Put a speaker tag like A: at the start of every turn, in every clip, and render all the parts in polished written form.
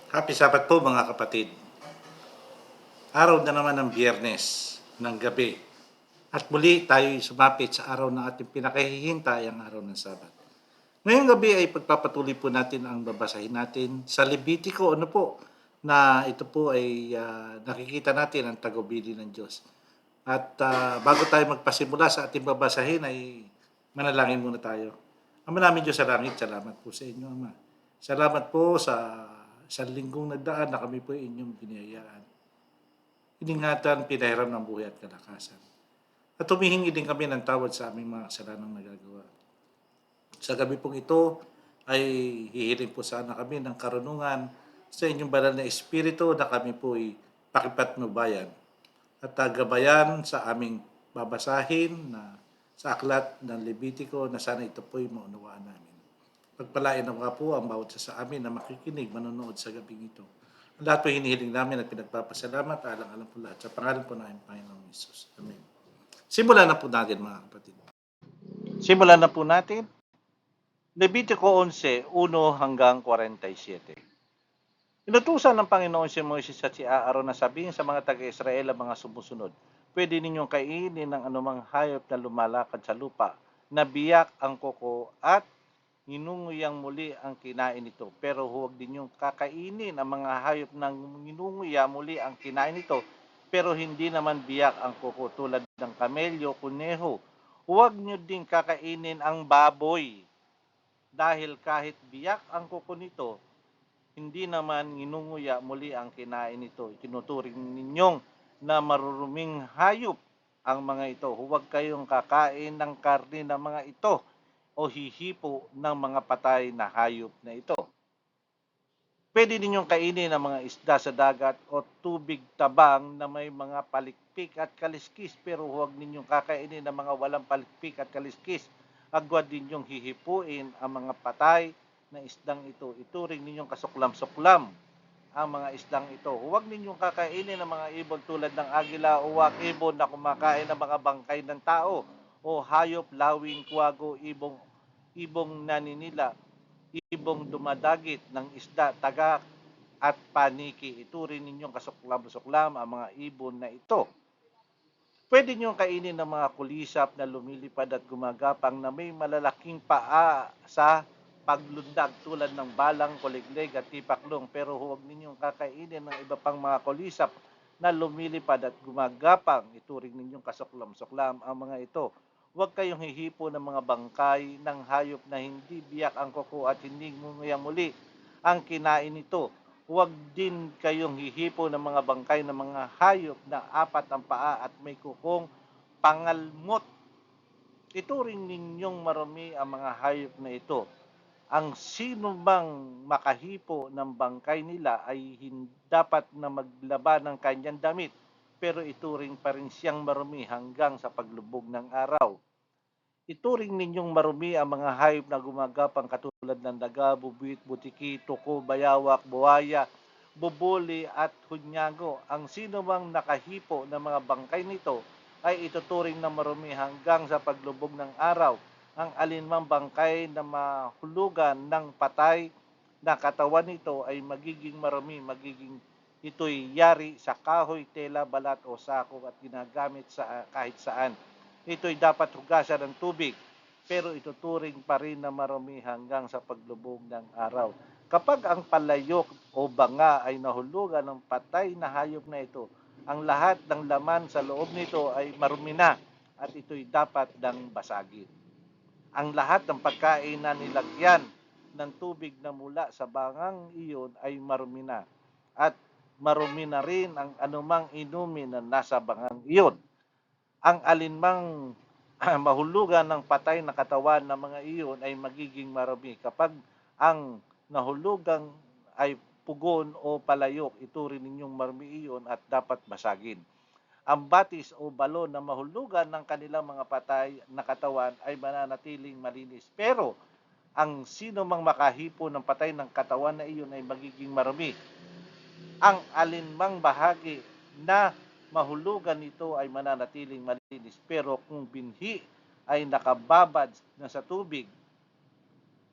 A: Happy Sabat po mga kapatid. Araw na naman ng Biyernes ng gabi. At muli tayo sumapit sa araw ng ating pinakahihintay, ang araw ng Sabat. Ngayong gabi ay pagpapatuloy po natin ang babasahin natin sa Levitico. Ano po? Na ito po ay nakikita natin ang tagubilin ng Diyos. At bago tayo magpasimula sa ating babasahin ay manalangin muna tayo. Ama namin Diyos sa langit, salamat po sa inyo, Ama. Salamat po sa isang linggong nagdaan na kami po inyong biniyayaan. Iningatan, pinahiram ng buhay at kalakasan. At humihingi din kami ng tawad sa aming mga kasalanang nagagawa. Sa gabi pong ito ay hihiling po sana kami ng karunungan sa inyong banal na espiritu na kami po ay pakipatnubayan at gabayan sa aming babasahin na sa aklat ng Levitico na sana ito po ay maunawaan namin. Pagpalain na nga po ang bawat sa amin na makikinig, manonood sa gabing ito. Ang lahat po hinihiling namin at pinagpapasalamat, alang-alang po lahat. Sa pangalan po namin, Panginoong Isus. Amen. Simulan na po natin mga kapatid. Simulan na po natin. Levitico 11, 1 hanggang 47. Inutusan ng Panginoon si Moises at si Aaron na sabihin sa mga taga-Israel ang mga sumusunod, pwede ninyong kainin ng anumang hayop na lumalakad sa lupa, na biyak ang kuko at ninunguyang muli ang kinain nito. Pero huwag ninyong kakainin ang mga hayop na ninunguya muli ang kinain nito, pero hindi naman biyak ang kuko tulad ng kamelyo, kuneho. Huwag niyo din kakainin ang baboy, dahil kahit biyak ang kuko nito, hindi naman ninunguya muli ang kinain nito. Itinuturing ninyong na maruruming hayop ang mga ito. Huwag kayong kakain ng karne ng mga ito o hihipo ng mga patay na hayop na ito. Pwede ninyong kainin ang mga isda sa dagat o tubig tabang na may mga palikpik at kaliskis, pero huwag ninyong kakainin ang mga walang palikpik at kaliskis. Agwad ninyong hihipuin ang mga patay na isdang ito. Ituring ninyong kasuklam-suklam ang mga isdang ito. Huwag ninyong kakainin ang mga ibon tulad ng agila o ibon na kumakain ng mga bangkay ng tao o hayop, lawing, kuwago, ibong naninila, ibong dumadagit ng isda, tagak at paniki. Ituring ninyong kasuklam-suklam ang mga ibon na ito. Pwede niyong kainin ng mga kulisap na lumilipad at gumagapang na may malalaking paa sa paglundag tulad ng balang, kuliglig at tipaklong, pero huwag ninyong kakainin ng iba pang mga kulisap na lumilipad at gumagapang. Ituring ninyong kasuklam-suklam ang mga ito. Huwag kayong hihipo ng mga bangkay ng hayop na hindi biyak ang kuko at hindi ngunguyang muli ang kinain nito. Huwag din kayong hihipo ng mga bangkay ng mga hayop na apat ang paa at may kukong pangalmot. Ituring ninyong marumi ang mga hayop na ito. Ang sino mang makahipo ng bangkay nila ay dapat na maglaba ng kanyang damit, pero ituring pa rin siyang marumi hanggang sa paglubog ng araw. Ituring ninyong marumi ang mga hayop na gumagapang katulad ng daga, bubuit, butiki, tuko, bayawak, buhaya, bubuli at hunyago. Ang sino mang nakahipo ng mga bangkay nito ay ituturing na marumi hanggang sa paglubog ng araw. Ang alinmang bangkay na mahulugan ng patay na katawan nito ay magiging marumi, ito'y yari sa kahoy, tela, balat o sako at ginagamit sa kahit saan. Ito'y dapat hugasan ng tubig, pero ituturing pa rin na marumi hanggang sa paglubog ng araw. Kapag ang palayok o banga ay nahulugan ng patay na hayop na ito, ang lahat ng laman sa loob nito ay marumi na at ito'y dapat nang basagin. Ang lahat ng pagkain na nilagyan ng tubig na mula sa bangang iyon ay marumi na at marumi na rin ang anumang inumin na nasa bangang iyon. Ang alinmang mahulugan ng patay na katawan ng mga iyon ay magiging marumi. Kapag ang nahulugang ay pugon o palayok, ituring ninyong marumi iyon at dapat basagin. Ang batis o balon na mahulugan ng kanilang mga patay na katawan ay mananatiling malinis. Pero ang sino mang makahipo ng patay ng katawan na iyon ay magiging marumi. Ang alinmang bahagi na mahulugan nito ay mananatiling malinis. Pero kung binhi ay nakababad na sa tubig,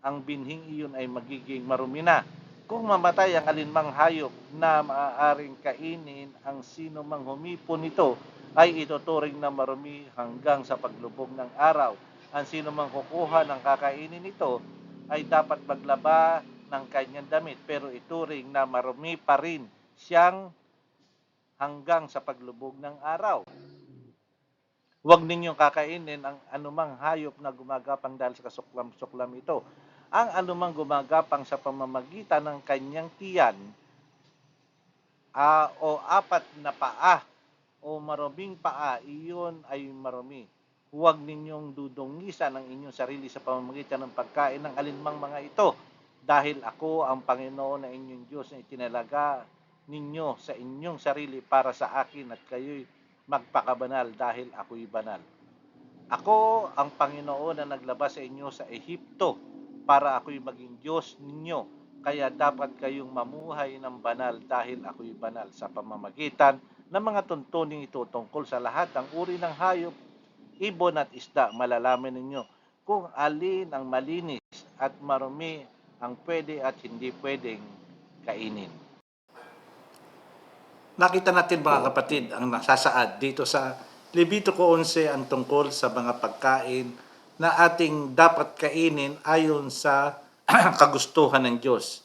A: ang binhing iyon ay magiging marumi na. Kung mamatay ang alinmang hayop na maaaring kainin, ang sino mang humipon nito ay ituturing na marumi hanggang sa paglubog ng araw. Ang sino mang kukuha ng kakainin nito ay dapat maglaba ng kanyang damit, pero ituring na marumi pa rin siyang hanggang sa paglubog ng araw. Huwag ninyong kakainin ang anumang hayop na gumagapang dahil sa kasuklam-suklam ito. Ang anumang gumagapang sa pamamagitan ng kanyang tiyan o apat na paa o maruming paa, iyon ay marumi. Huwag ninyong dudungisan ang inyong sarili sa pamamagitan ng pagkain ng alinmang mga ito, dahil ako ang Panginoon na inyong Diyos na itinalaga ninyo sa inyong sarili para sa akin, at kayo'y magpakabanal dahil ako'y banal. Ako ang Panginoon na naglabas sa inyo sa Ehipto para ako'y maging Diyos ninyo. Kaya dapat kayong mamuhay ng banal dahil ako'y banal. Sa pamamagitan ng mga tuntuning ito tungkol sa lahat ng uri ng hayop, ibon at isda, malalaman ninyo kung alin ang malinis at marumi, ang pwede at hindi pwedeng kainin. Nakita natin mga kapatid ang nasasaad dito sa Levitico 11 ang tungkol sa mga pagkain na ating dapat kainin ayon sa kagustuhan ng Diyos.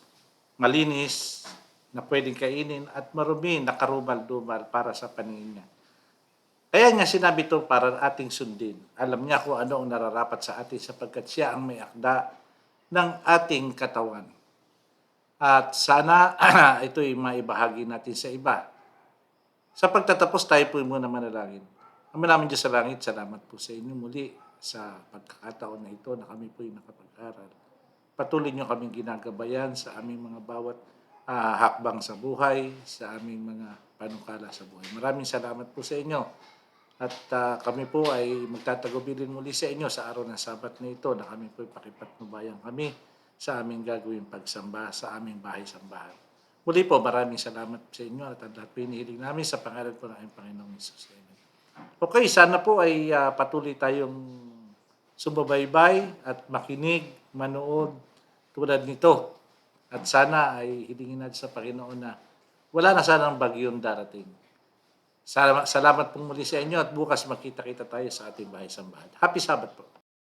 A: Malinis na pwedeng kainin at marumi na karumal-dumal para sa paningin niya. Kaya niya sinabi ito para ating sundin. Alam niya kung ano ang nararapat sa atin sapagkat siya ang may akda ng ating katawan. At sana ito'y maibahagi natin sa iba. Sa pagtatapos, tayo po muna manalangin. Ama namin Diyos sa langit, salamat po sa inyo muli sa pagkakataon na ito na kami po'y nakapag-aral. Patuloy niyo kaming ginagabayan sa aming mga bawat hakbang sa buhay, sa aming mga panukala sa buhay. Maraming salamat po sa inyo. At kami po ay magtatagubilin muli sa inyo sa araw ng Sabat na ito na kami po'y pakipatnubayan kami sa aming gagawing pagsamba sa aming bahay-sambahan. Muli po, maraming salamat sa inyo at ang lahat pinihiling namin sa pangalan po ng aming Panginoong Hesus. Okay, sana po ay patuloy tayong sumabaybay at makinig, manood tulad nito. At sana ay hilingin natin sa Panginoon na wala na sanang bagyong darating. Salamat pong muli sa inyo at bukas makita-kita tayo sa ating bahay-sambahan. Happy Sabbath po.